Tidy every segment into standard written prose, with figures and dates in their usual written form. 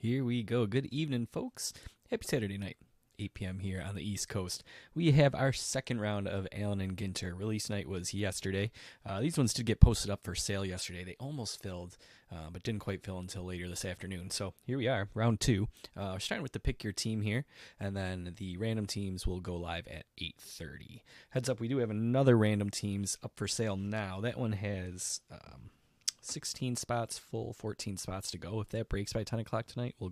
Here we go. Good evening, folks. Happy Saturday night, 8 p.m. here on the East Coast. We have our second round of Allen and Ginter. Release night was yesterday. These ones did get posted up for sale yesterday. They almost filled, but didn't quite fill until later this afternoon. So here we are, round two. We're starting with the pick your team here, and then the random teams will go live at 8:30. Heads up, we do have another random teams up for sale now. That one has 16 spots full, 14 spots to go. If that breaks by 10 o'clock tonight, we'll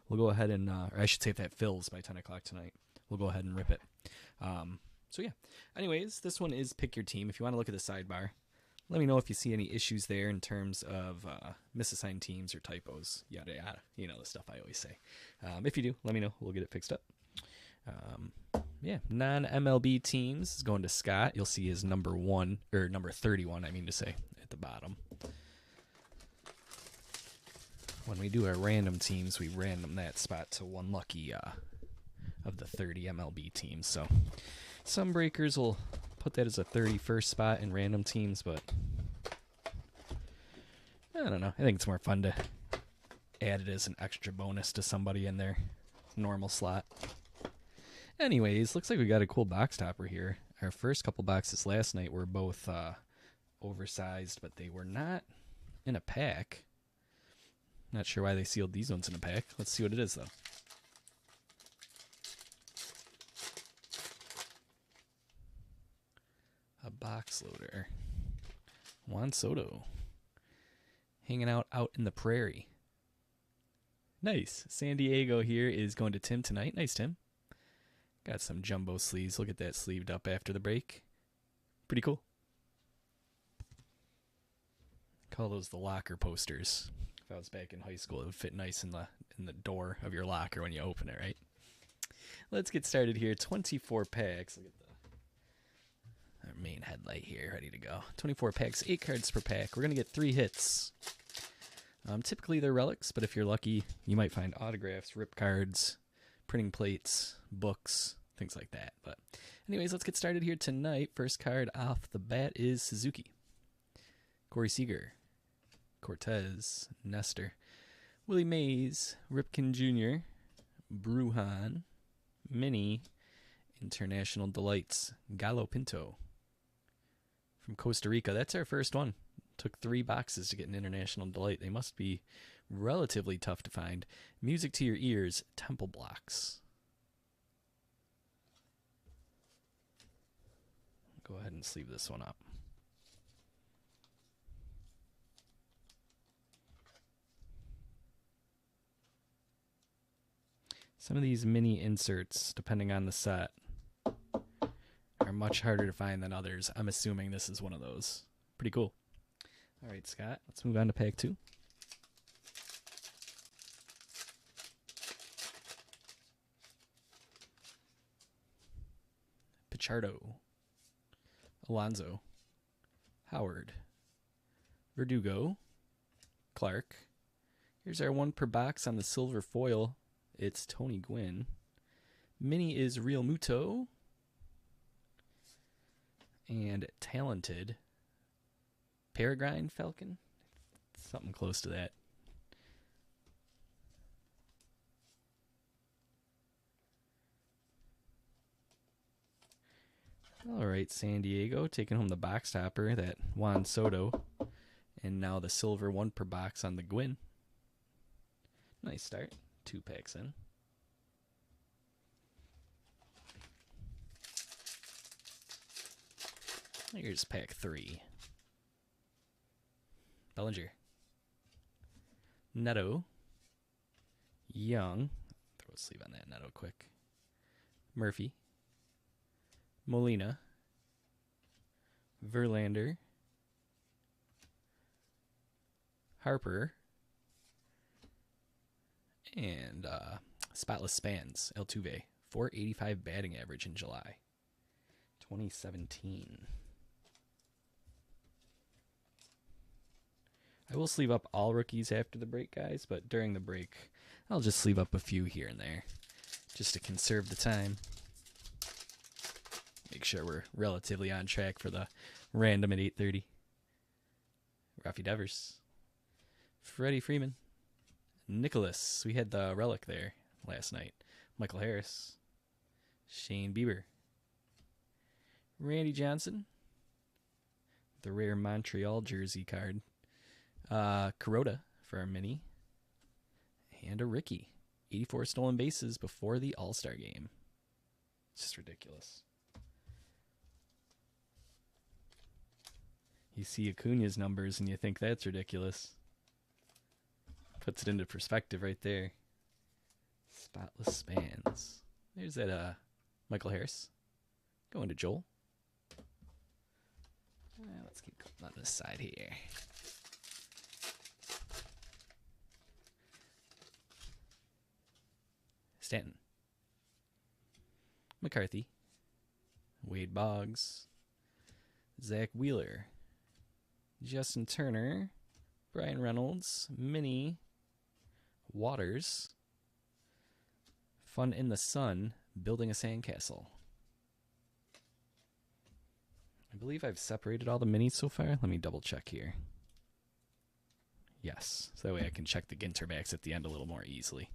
go ahead and, or I should say if that fills by 10 o'clock tonight, we'll go ahead and rip it. So yeah, anyways, this one is pick your team. If you want to look at the sidebar, let me know if you see any issues there in terms of misassigned teams or typos, yada yada. You know the stuff I always say. If you do, let me know. We'll get it fixed up. Yeah, non-MLB teams is going to Scott. You'll see his number 31, I mean to say, at the bottom. When we do our random teams, we random that spot to one lucky of the 30 MLB teams. So some breakers will put that as a 31st spot in random teams, but I don't know. I think it's more fun to add it as an extra bonus to somebody in their normal slot. Anyways, looks like we got a cool box topper here. Our first couple boxes last night were both oversized, but they were not in a pack. Not sure why they sealed these ones in a pack. Let's see what it is, though. A box loader. Juan Soto. Hanging out in the prairie. Nice. San Diego here is going to Tim tonight. Nice, Tim. Got some jumbo sleeves. We'll get that sleeved up after the break. Pretty cool. Call those the locker posters. If I was back in high school, it would fit nice in the door of your locker when you open it, right? Let's get started here. 24 packs. Look at our main headlight here, ready to go. 24 packs, 8 cards per pack. We're going to get 3 hits. Typically they're relics, but if you're lucky, you might find autographs, rip cards, printing plates, books, things like that. But anyways, let's get started here tonight. First card off the bat is Suzuki. Corey Seager. Cortez, Nestor, Willie Mays, Ripken Jr., Bruhan, Mini, International Delights, Gallo Pinto. From Costa Rica, that's our first one. Took 3 boxes to get an International Delight. They must be relatively tough to find. Music to your ears, Temple Blocks. Go ahead and sleeve this one up. Some of these mini inserts, depending on the set, are much harder to find than others. I'm assuming this is one of those. Pretty cool. All right, Scott, let's move on to pack 2. Pichardo, Alonso, Howard, Verdugo, Clark. Here's our 1 per box on the silver foil. It's Tony Gwynn. Mini is Real Muto. And Talented. Peregrine Falcon? Something close to that. All right, San Diego taking home the box topper, that Juan Soto. And now the silver 1 per box on the Gwynn. Nice start. 2 packs in. Here's pack 3. Bellinger. Neto. Young. Throw a sleeve on that Neto quick. Murphy. Molina. Verlander. Harper. And Spotless Spans, Altuve, 485 batting average in July 2017. I will sleeve up all rookies after the break, guys, but during the break, I'll just sleeve up a few here and there, just to conserve the time. Make sure we're relatively on track for the random at 8:30. Rafi Devers, Freddie Freeman, Nicholas. We had the relic there last night. Michael Harris. Shane Bieber. Randy Johnson. The rare Montreal jersey card. Kuroda for our mini. And a Ricky. 84 stolen bases before the All-Star game. It's just ridiculous. You see Acuna's numbers and you think that's ridiculous. Puts it into perspective right there. Spotless spans. There's that Michael Harris. Going to Joel. Let's keep going on this side here. Stanton. McCarthy. Wade Boggs. Zach Wheeler. Justin Turner. Brian Reynolds. Minnie. Waters. Fun in the Sun. Building a sandcastle. I believe I've separated all the minis so far. Let me double check here. Yes, so that way I can check the Ginter backs at the end a little more easily.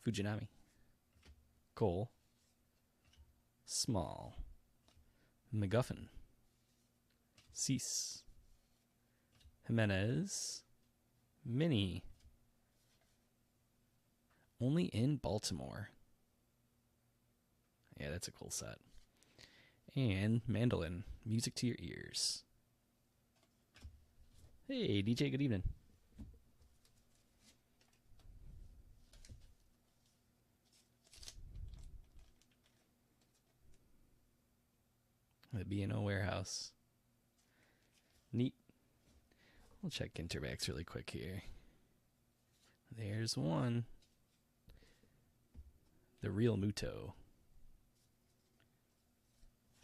Fujinami. Cole. Small. McGuffin. Cease. Jimenez. Mini. Only in Baltimore. Yeah, that's a cool set. And Mandolin. Music to your ears. Hey, DJ, good evening. The B&O warehouse. Neat. We'll check Ginterbacks really quick here. There's one. The real Muto.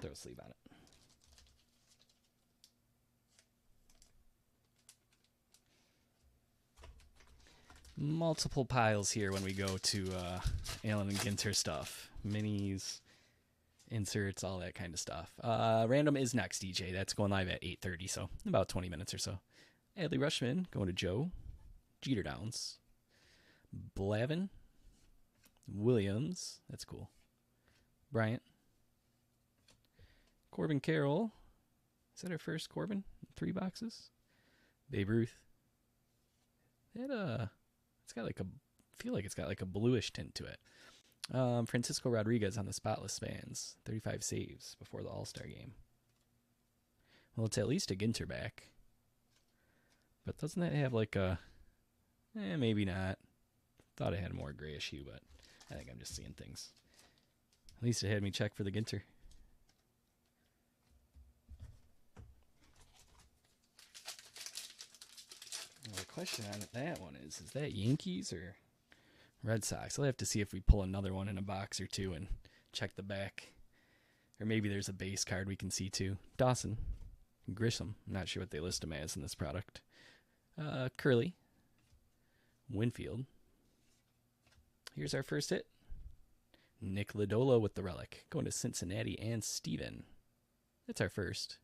Throw a sleeve on it. Multiple piles here when we go to Allen and Ginter stuff. Minis, inserts, all that kind of stuff. Random is next, DJ. That's going live at 8:30, so about 20 minutes or so. Adley Rushman going to Joe. Jeter Downs. Blavin. Williams. That's cool. Bryant. Corbin Carroll. Is that our first Corbin? 3 boxes. Babe Ruth. It's got like a, feel like it's got like a bluish tint to it. Francisco Rodriguez on the spotless spans. 35 saves before the All-Star game. Well, it's at least a Ginter back. But doesn't that have like a, maybe not. Thought it had a more grayish hue, but I think I'm just seeing things. At least it had me check for the Ginter. Well, the question on that one is that Yankees or Red Sox? I'll have to see if we pull another one in a box or two and check the back. Or maybe there's a base card we can see too. Dawson. Grisham. I'm not sure what they list him as in this product. Curly. Winfield. Here's our first hit. Nick Lodolo with the relic. Going to Cincinnati and Steven. That's our first.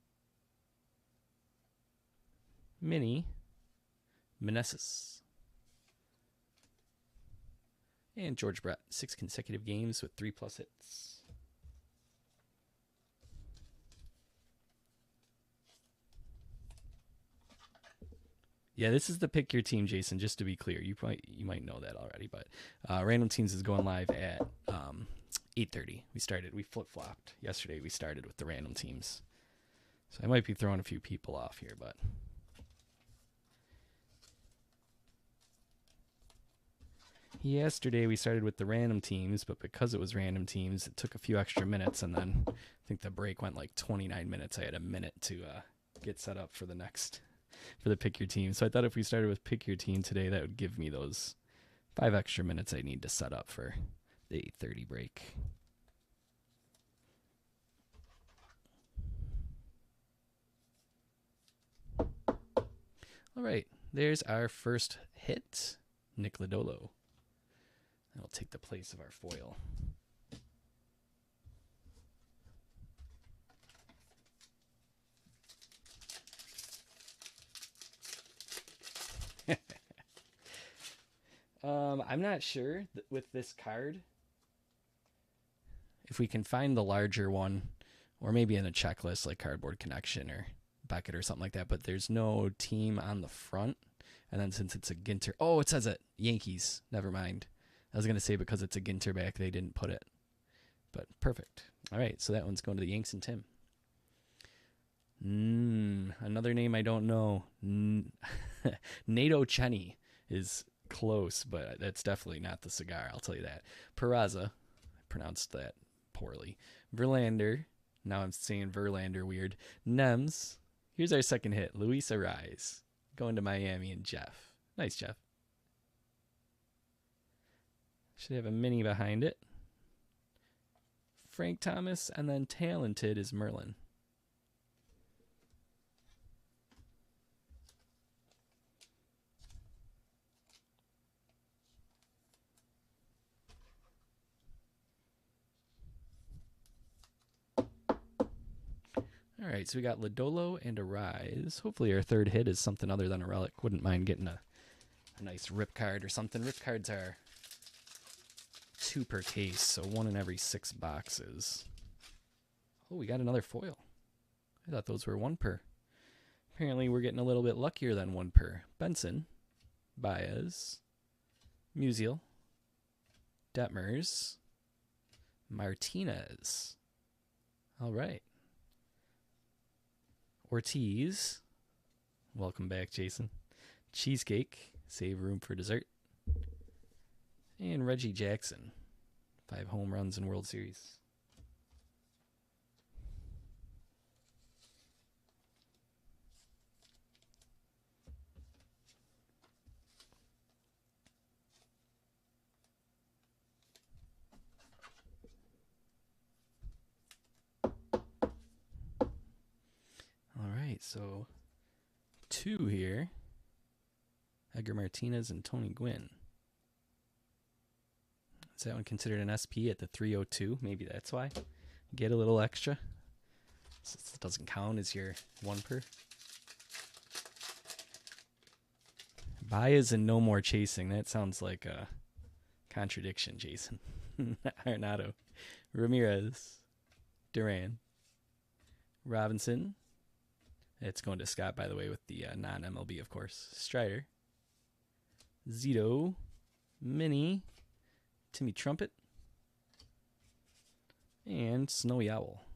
Mini. Meneses. And George Brett. 6 consecutive games with 3+ hits. Yeah, this is the pick your team, Jason. Just to be clear, you might know that already, but Random Teams is going live at 8:30. We flip flopped yesterday. We started with the Random Teams, so I might be throwing a few people off here, but yesterday we started with the Random Teams, but because it was Random Teams, it took a few extra minutes, and then I think the break went like 29 minutes. I had a minute to get set up for the next. For the pick your team. So I thought if we started with pick your team today, that would give me those 5 extra minutes I need to set up for the 8:30 break. All right, there's our first hit, Nick Lodolo. That'll take the place of our foil. I'm not sure with this card if we can find the larger one, or maybe in a checklist like Cardboard Connection or Beckett or something like that. But there's no team on the front, and then since it's a Ginter, oh, it says it Yankees. Never mind. I was gonna say because it's a Ginter back, they didn't put it. But perfect. All right, so that one's going to the Yanks and Tim. Another name I don't know. Nato Cheney is close, but that's definitely not the cigar. I'll tell you that. Peraza, I pronounced that poorly. Verlander. Now I'm saying Verlander weird. Nems. Here's our second hit. Luis Arraez. Going to Miami and Jeff. Nice, Jeff. Should have a mini behind it. Frank Thomas, and then talented is Merlin. All right, so we got Lodolo and Arraez. Hopefully our third hit is something other than a relic. Wouldn't mind getting a nice rip card or something. Rip cards are 2 per case, so 1 in every 6 boxes. Oh, we got another foil. I thought those were 1 per. Apparently we're getting a little bit luckier than 1 per. Benson, Baez, Musial, Detmers, Martinez. All right. Ortiz. Welcome back, Jason. Cheesecake. Save room for dessert. And Reggie Jackson. 5 home runs in World Series. So 2 here. Edgar Martinez and Tony Gwynn. Is that one considered an SP at the 302? Maybe that's why. Get a little extra. Since it doesn't count as your 1 per. Baez and no more chasing. That sounds like a contradiction, Jason. Arenado. Ramirez. Duran. Robinson. It's going to Scott, by the way, with the non-MLB, of course. Strider. Zito. Mini. Timmy Trumpet. And Snowy Owl.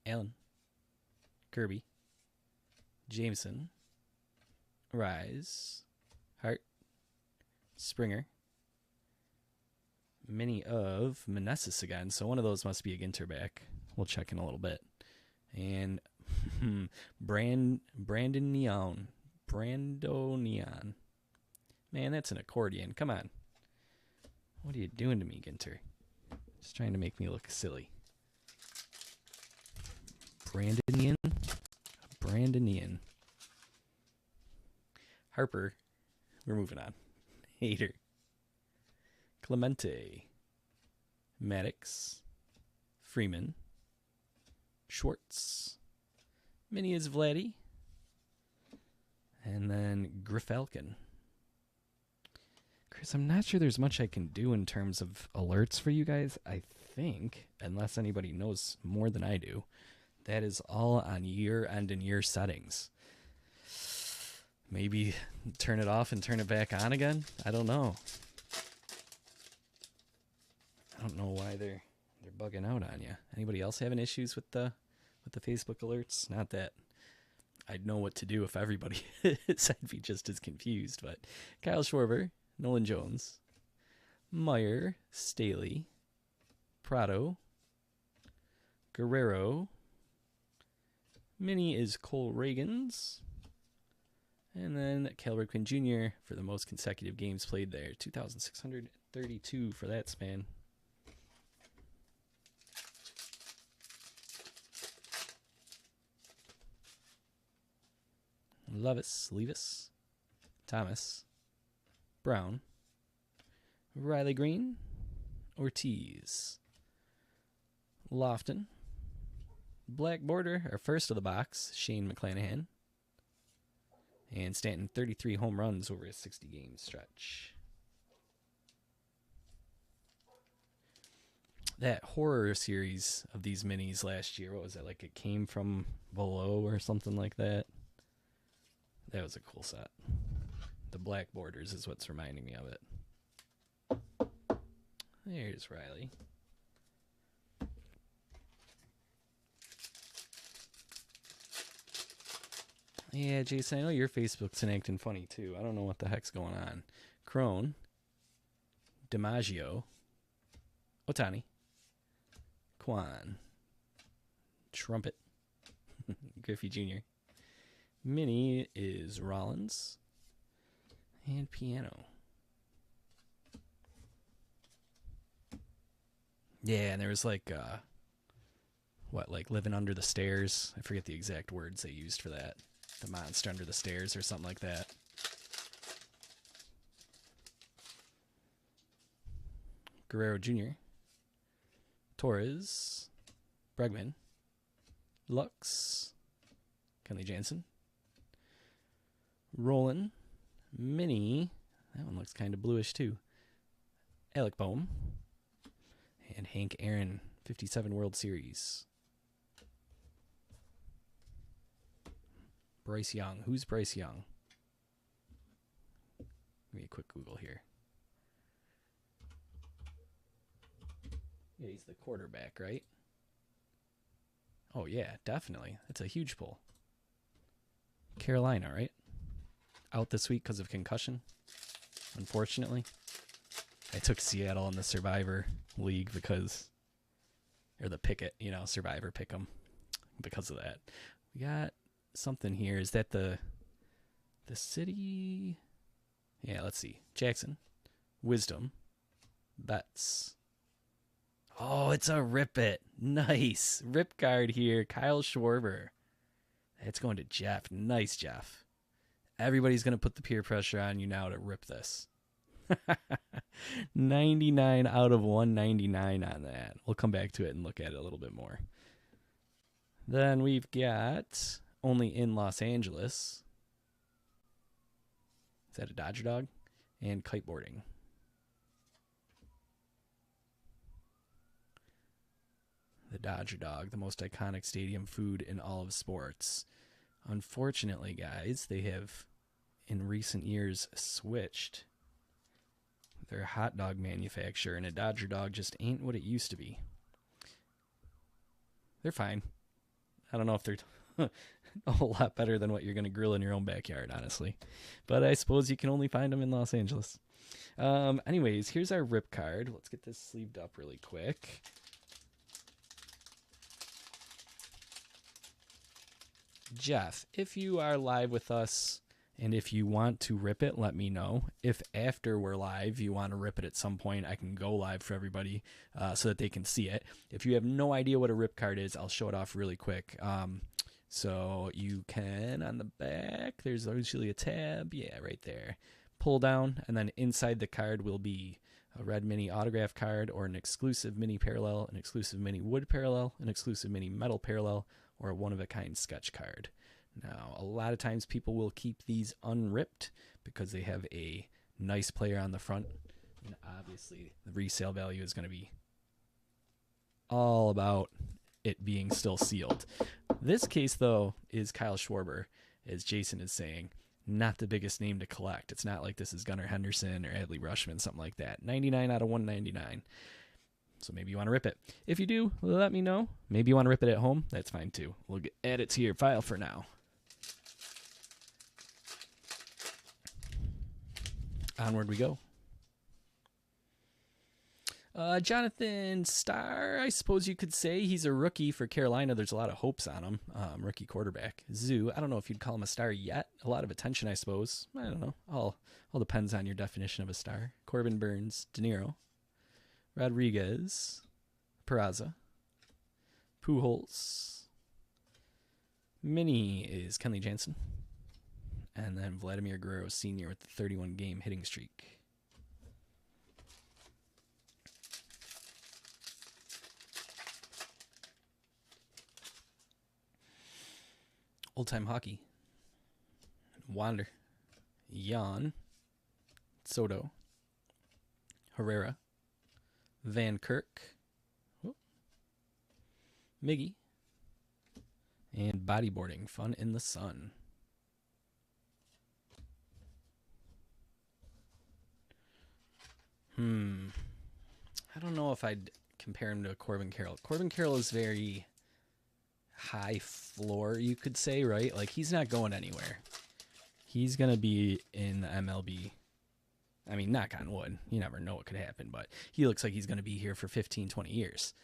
Allen. Kirby. Jameson, Rise, Hart, Springer, mini of Meneses again. So one of those must be a Ginter back. We'll check in a little bit. And Brandon Neon. Brando Neon. Man, that's an accordion. Come on. What are you doing to me, Ginter? Just trying to make me look silly. Brandonian. Brandonian. Harper. We're moving on. Hater. Clemente. Maddox. Freeman. Schwartz. Mini is Vladdy. And then Griffalkin. Chris, I'm not sure there's much I can do in terms of alerts for you guys. I think, unless anybody knows more than I do, that is all on your end and your settings. Maybe turn it off and turn it back on again? I don't know. I don't know why they're bugging out on you. Anybody else having issues with the Facebook alerts? Not that I'd know what to do if everybody is. I'd be just as confused. But Kyle Schwarber, Nolan Jones, Meyer, Staley, Prado, Guerrero. Mini is Cole Reagans. And then Cal Ripken Jr. for the most consecutive games played there. 2,632 for that span. Levis, Thomas, Brown, Riley Green, Ortiz, Lofton, black border, our first of the box, Shane McClanahan, and Stanton 33 home runs over a 60-game stretch. That horror series of these minis last year, what was that, like It Came From Below or something like that? That was a cool set. The black borders is what's reminding me of it. There's Riley. Yeah, Jason, I know your Facebook's been acting funny too. I don't know what the heck's going on. Crone, DiMaggio, Otani, Kwan, Trumpet, Griffey Jr. Mini is Rollins, and Piano. Yeah, and there was like, like Living Under the Stairs? I forget the exact words they used for that. The Monster Under the Stairs or something like that. Guerrero Jr., Torres, Bregman, Lux, Kenley Jansen, Roland, Mini, that one looks kind of bluish too, Alec Boehm, and Hank Aaron, 57 World Series. Bryce Young. Who's Bryce Young? Give me a quick Google here. Yeah, he's the quarterback, right? Oh, yeah, definitely. That's a huge pull. Carolina, right? Out this week because of concussion, unfortunately. I took Seattle in the Survivor League because, or the Pickett, Survivor Pick'em because of that. We got something here. Is that the city? Yeah, let's see. Jackson, Wisdom, Betts. Oh, it's a Rip It. Nice. Rip card here. Kyle Schwarber. It's going to Jeff. Nice, Jeff. Everybody's going to put the peer pressure on you now to rip this. 99 out of 199 on that. We'll come back to it and look at it a little bit more. Then we've got Only in Los Angeles. Is that a Dodger dog? And kiteboarding. The Dodger dog, the most iconic stadium food in all of sports. Unfortunately, guys, they have in recent years switched their hot dog manufacturer, and a Dodger dog just ain't what it used to be. They're fine. I don't know if they're a whole lot better than what you're going to grill in your own backyard, honestly. But I suppose you can only find them in Los Angeles. Anyways, here's our rip card. Let's get this sleeved up really quick. Jeff, if you are live with us and if you want to rip it, let me know. If after we're live you want to rip it at some point, I can go live for everybody so that they can see it. If you have no idea what a rip card is, I'll show it off really quick. So you can, on the back, there's usually a tab. Yeah, right there. Pull down, and then inside the card will be a red mini autograph card or an exclusive mini parallel, an exclusive mini wood parallel, an exclusive mini metal parallel, or a one-of-a-kind sketch card. Now, a lot of times people will keep these unripped because they have a nice player on the front. And obviously, the resale value is going to be all about it being still sealed. This case, though, is Kyle Schwarber, as Jason is saying. Not the biggest name to collect. It's not like this is Gunnar Henderson or Adley Rutschman, something like that. 99 out of 199. So maybe you want to rip it. If you do, let me know. Maybe you want to rip it at home. That's fine too. We'll add it to your file for now. Onward we go. Jonathan Starr, I suppose you could say. He's a rookie for Carolina. There's a lot of hopes on him. Rookie quarterback. Zoo, I don't know if you'd call him a star yet. A lot of attention, I suppose. I don't know. All depends on your definition of a star. Corbin Burns, De Niro, Rodriguez, Peraza, Pujols. Mini is Kenley Jansen. And then Vladimir Guerrero Sr. with the 31-game hitting streak. Old-time hockey. Wander. Jan. Soto. Herrera. Van Kirk. Whoop. Miggy. And bodyboarding. Fun in the sun. I don't know if I'd compare him to Corbin Carroll. Corbin Carroll is very high floor, you could say, right? Like, he's not going anywhere. He's going to be in the MLB. I mean, knock on wood. You never know what could happen, but he looks like he's going to be here for 15, 20 years.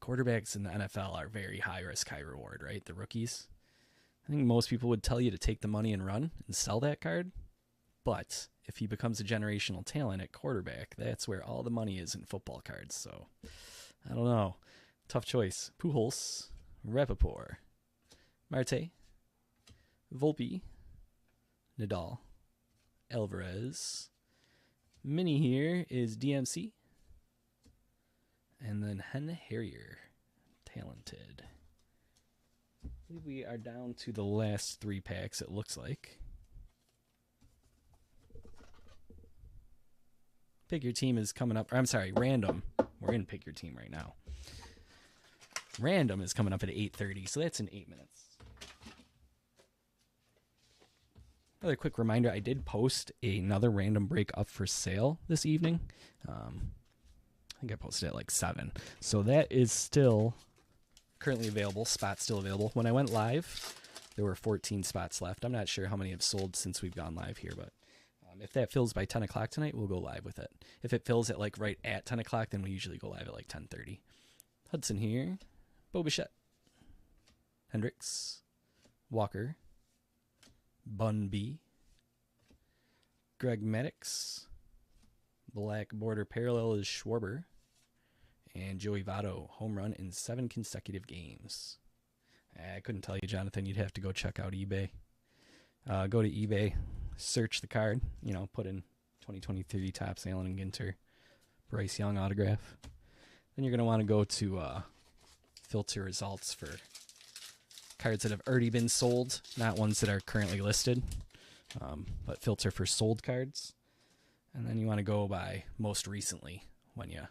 Quarterbacks in the NFL are very high risk, high reward, right? The rookies. I think most people would tell you to take the money and run and sell that card. But if he becomes a generational talent at quarterback, that's where all the money is in football cards. So, I don't know. Tough choice. Pujols, Rappaport, Marte, Volpe, Nadal, Alvarez. Mini here is DMC. And then Hen Harrier. Talented. I believe we are down to the last 3 packs, it looks like. Pick Your Team is coming up. Or I'm sorry, Random. We're in Pick Your Team right now. Random is coming up at 8:30, so that's in 8 minutes. Another quick reminder, I did post another random break up for sale this evening. I think I posted at like 7. So that is still currently available, spots still available. When I went live, there were 14 spots left. I'm not sure how many have sold since we've gone live here, but if that fills by 10 o'clock tonight, we'll go live with it. If it fills at like right at 10 o'clock, then we usually go live at like 10:30. Hudson here. Bo Bichette. Hendricks. Walker. Bun B. Greg Maddux. Black border parallel is Schwarber. And Joey Votto, home run in 7 consecutive games. I couldn't tell you, Jonathan. You'd have to go check out eBay. Go to eBay. Search the card, put in 2023 Topps Allen and Ginter Bryce Young autograph. Then you're going to want to go to filter results for cards that have already been sold, not ones that are currently listed, but filter for sold cards. And then you want to go by most recently when you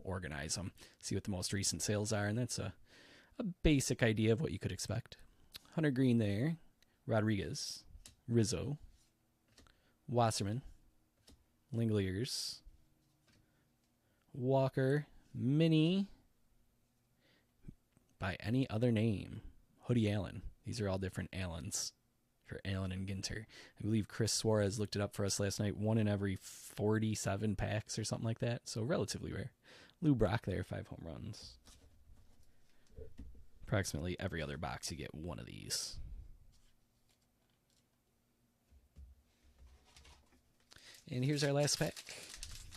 organize them, see what the most recent sales are, and that's a basic idea of what you could expect. Hunter Green there, Rodriguez, Rizzo, Wasserman, Lingliers, Walker, Mini, by any other name, Hoodie Allen. These are all different Allens for Allen and Ginter. I believe Chris Suarez looked it up for us last night, 1 in every 47 packs or something like that, so relatively rare. Lou Brock there, 5 home runs. Approximately every other box you get one of these. And here's our last pack.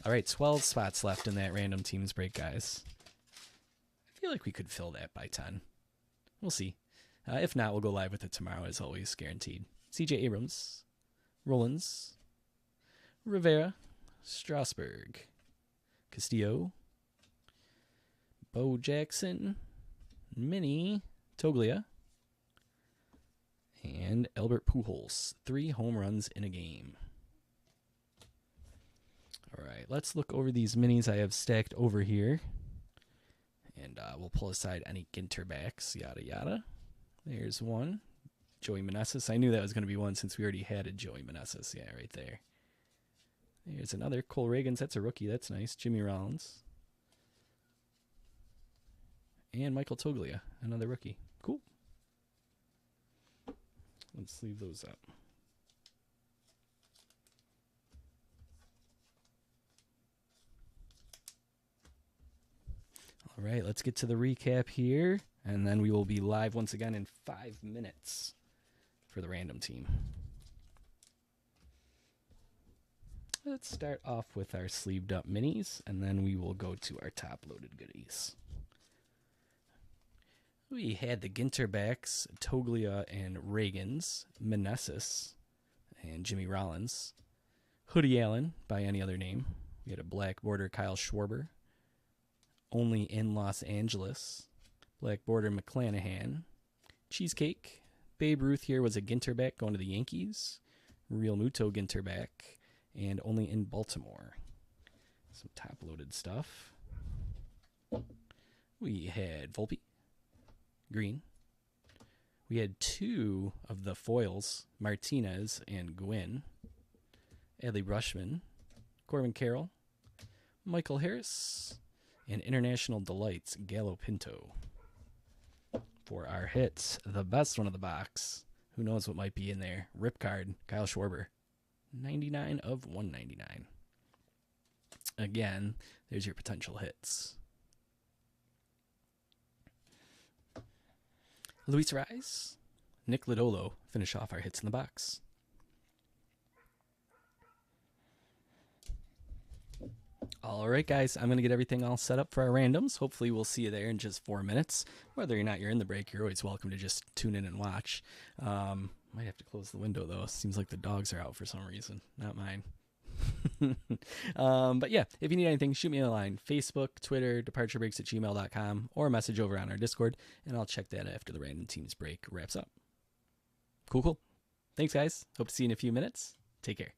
All right, 12 spots left in that random teams break, guys. I feel like we could fill that by 10. We'll see. If not, we'll go live with it tomorrow, as always, guaranteed. CJ Abrams, Rollins, Rivera, Strasburg, Castillo, Bo Jackson, Mini, Toglia, and Albert Pujols. 3 home runs in a game. All right, let's look over these minis I have stacked over here. And we'll pull aside any Ginter backs, yada, yada. There's one. Joey Meneses. I knew that was going to be one since we already had a Joey Meneses. Yeah, right there. There's another. Cole Reagans. That's a rookie. That's nice. Jimmy Rollins. And Michael Toglia, another rookie. Cool. Let's leave those up. All right, let's get to the recap here, and then we will be live once again in 5 minutes for the random team. Let's start off with our sleeved up minis, and then we will go to our top loaded goodies. We had the Ginter backs, Toglia and Reagans, Meneses, and Jimmy Rollins. Hoodie Allen, by any other name. We had a black border Kyle Schwarber. Only in Los Angeles. Black border McClanahan. Cheesecake. Babe Ruth here was a Ginter back going to the Yankees. Real Muto Ginter back, and only in Baltimore. Some top-loaded stuff. We had Volpe, green. We had 2 of the foils, Martinez and Gwynn. Adley Rutschman, Corbin Carroll, Michael Harris, and International Delights, Gallo Pinto. For our hits, the best one of the box. Who knows what might be in there? Rip card, Kyle Schwarber. 99 of 199. Again, there's your potential hits. Luis Rise, Nick Lodolo finish off our hits in the box. All right, guys, I'm going to get everything all set up for our randoms. Hopefully we'll see you there in just 4 minutes. Whether or not you're in the break, you're always welcome to just tune in and watch. Might have to close the window, though. Seems like the dogs are out for some reason. Not mine. But yeah, if you need anything, shoot me a line. Facebook, Twitter, departurebreaks@gmail.com, or a message over on our Discord, and I'll check that after the random teams break wraps up. Cool. Thanks, guys. Hope to see you in a few minutes. Take care.